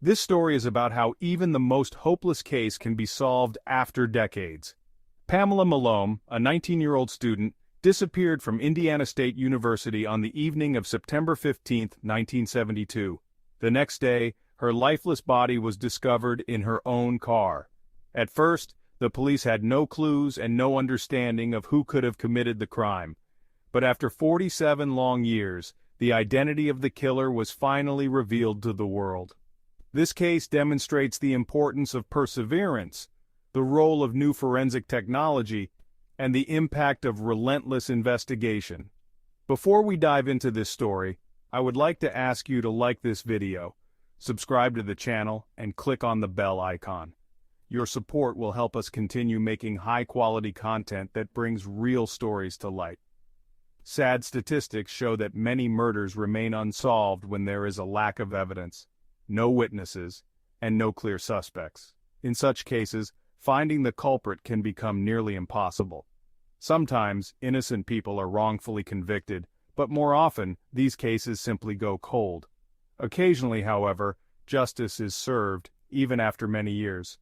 This story is about how even the most hopeless case can be solved after decades. Pamela Milom, a 19-year-old student, disappeared from Indiana State University on the evening of September 15, 1972. The next day, her lifeless body was discovered in her own car. At first, the police had no clues and no understanding of who could have committed the crime. But after 47 long years, the identity of the killer was finally revealed to the world. This case demonstrates the importance of perseverance, the role of new forensic technology, and the impact of relentless investigation. Before we dive into this story, I would like to ask you to like this video, subscribe to the channel, and click on the bell icon. Your support will help us continue making high-quality content that brings real stories to light. Sad statistics show that many murders remain unsolved when there is a lack of evidence, no witnesses, and no clear suspects. In such cases, finding the culprit can become nearly impossible. Sometimes, innocent people are wrongfully convicted, but more often, these cases simply go cold. Occasionally, however, justice is served, even after many years.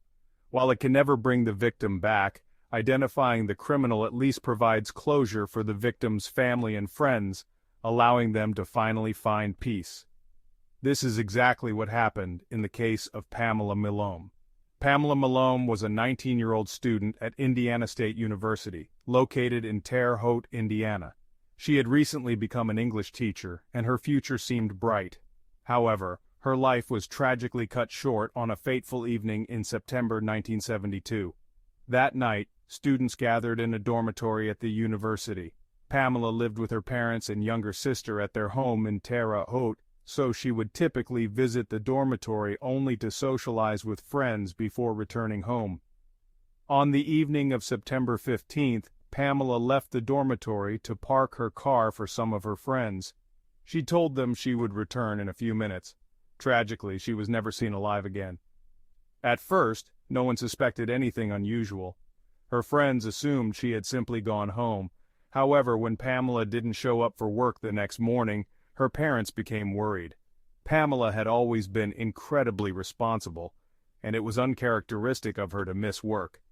While it can never bring the victim back, identifying the criminal at least provides closure for the victim's family and friends, allowing them to finally find peace. This is exactly what happened in the case of Pamela Milom. Pamela Milom was a 19-year-old student at Indiana State University, located in Terre Haute, Indiana. She had recently become an English teacher, and her future seemed bright. However, her life was tragically cut short on a fateful evening in September 1972. That night, students gathered in a dormitory at the university. Pamela lived with her parents and younger sister at their home in Terre Haute, so she would typically visit the dormitory only to socialize with friends before returning home. On the evening of September 15th, Pamela left the dormitory to park her car for some of her friends. She told them she would return in a few minutes. Tragically, she was never seen alive again. At first, no one suspected anything unusual. Her friends assumed she had simply gone home. However, when Pamela didn't show up for work the next morning, her parents became worried. Pamela had always been incredibly responsible, and it was uncharacteristic of her to miss work.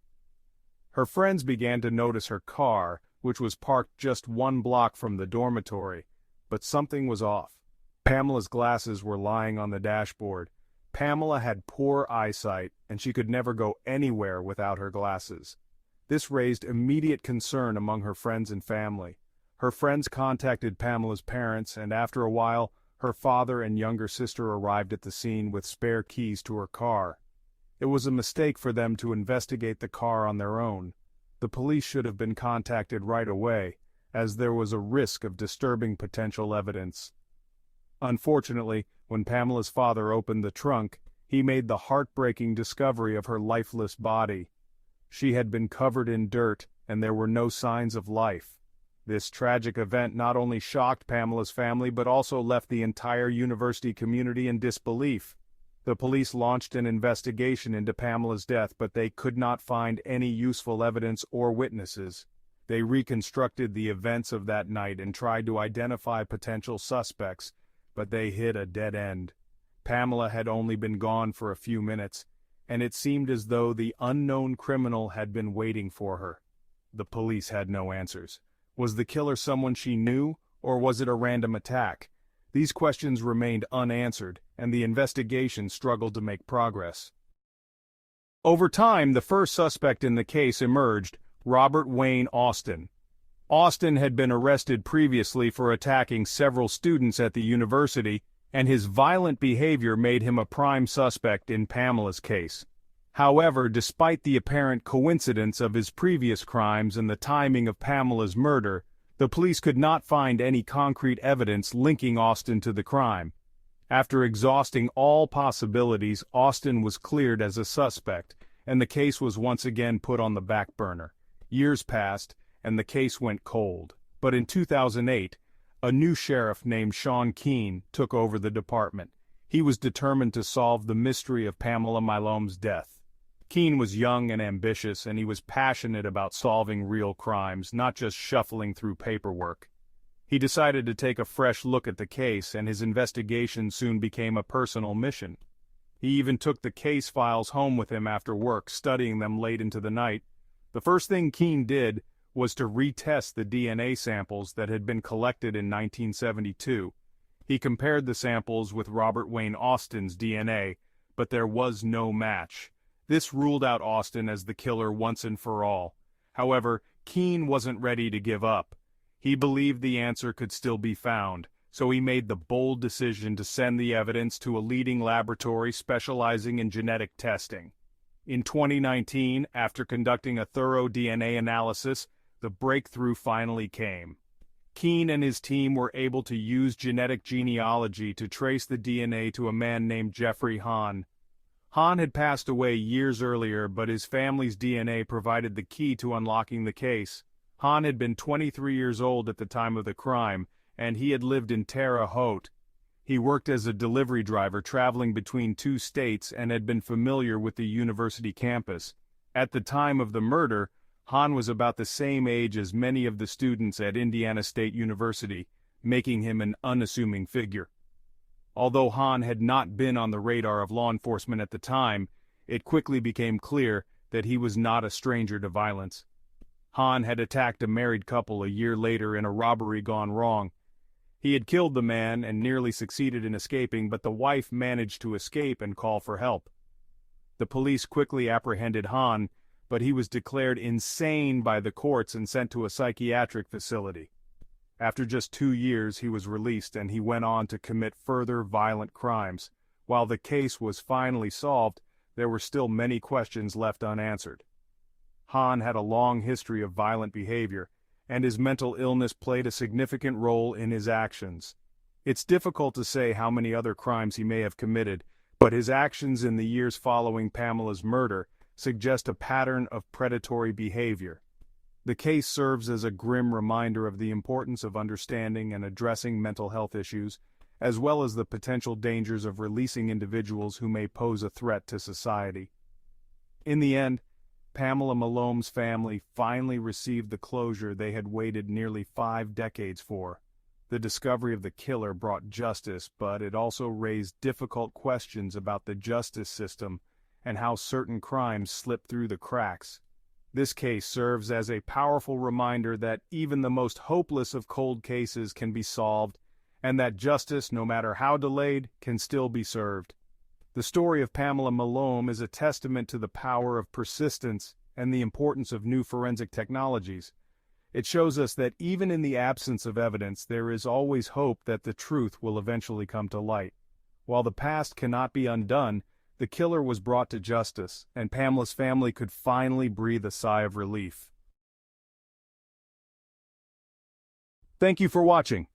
Her friends began to notice her car, which was parked just 1 block from the dormitory, but something was off. Pamela's glasses were lying on the dashboard. Pamela had poor eyesight, and she could never go anywhere without her glasses. This raised immediate concern among her friends and family. Her friends contacted Pamela's parents, and after a while, her father and younger sister arrived at the scene with spare keys to her car. It was a mistake for them to investigate the car on their own. The police should have been contacted right away, as there was a risk of disturbing potential evidence. Unfortunately, when Pamela's father opened the trunk, he made the heartbreaking discovery of her lifeless body. She had been covered in dirt, and there were no signs of life. This tragic event not only shocked Pamela's family but also left the entire university community in disbelief. The police launched an investigation into Pamela's death, but they could not find any useful evidence or witnesses. They reconstructed the events of that night and tried to identify potential suspects, but they hit a dead end. Pamela had only been gone for a few minutes, and it seemed as though the unknown criminal had been waiting for her. The police had no answers. Was the killer someone she knew, or was it a random attack? These questions remained unanswered, and the investigation struggled to make progress. Over time, the first suspect in the case emerged, Robert Wayne Austin. Austin had been arrested previously for attacking several students at the university, and his violent behavior made him a prime suspect in Pamela's case. However, despite the apparent coincidence of his previous crimes and the timing of Pamela's murder, the police could not find any concrete evidence linking Austin to the crime. After exhausting all possibilities, Austin was cleared as a suspect, and the case was once again put on the back burner. Years passed, and the case went cold. But in 2008, a new sheriff named Sean Keene took over the department. He was determined to solve the mystery of Pamela Milom's death. Keene was young and ambitious, and he was passionate about solving real crimes, not just shuffling through paperwork. He decided to take a fresh look at the case, and his investigation soon became a personal mission. He even took the case files home with him after work, studying them late into the night. The first thing Keene did was to retest the DNA samples that had been collected in 1972. He compared the samples with Robert Wayne Austin's DNA, but there was no match. This ruled out Austin as the killer once and for all. However, Keene wasn't ready to give up. He believed the answer could still be found, so he made the bold decision to send the evidence to a leading laboratory specializing in genetic testing. In 2019, after conducting a thorough DNA analysis, the breakthrough finally came. Keene and his team were able to use genetic genealogy to trace the DNA to a man named Jeffrey Hahn. Hahn had passed away years earlier, but his family's DNA provided the key to unlocking the case. Hahn had been 23 years old at the time of the crime, and he had lived in Terre Haute. He worked as a delivery driver traveling between 2 states and had been familiar with the university campus. At the time of the murder, Hahn was about the same age as many of the students at Indiana State University, making him an unassuming figure. Although Hahn had not been on the radar of law enforcement at the time, it quickly became clear that he was not a stranger to violence. Hahn had attacked a married couple a year later in a robbery gone wrong. He had killed the man and nearly succeeded in escaping, but the wife managed to escape and call for help. The police quickly apprehended Hahn, but he was declared insane by the courts and sent to a psychiatric facility. After just 2 years, he was released and he went on to commit further violent crimes. While the case was finally solved, there were still many questions left unanswered. Hahn had a long history of violent behavior, and his mental illness played a significant role in his actions. It's difficult to say how many other crimes he may have committed, but his actions in the years following Pamela's murder suggest a pattern of predatory behavior. The case serves as a grim reminder of the importance of understanding and addressing mental health issues, as well as the potential dangers of releasing individuals who may pose a threat to society. In the end, Pamela Milom's family finally received the closure they had waited nearly 5 decades for. The discovery of the killer brought justice, but it also raised difficult questions about the justice system and how certain crimes slip through the cracks. This case serves as a powerful reminder that even the most hopeless of cold cases can be solved, and that justice, no matter how delayed, can still be served. The story of Pamela Milom is a testament to the power of persistence and the importance of new forensic technologies. It shows us that even in the absence of evidence, there is always hope that the truth will eventually come to light. While the past cannot be undone, the killer was brought to justice, and Pamela's family could finally breathe a sigh of relief. Thank you for watching.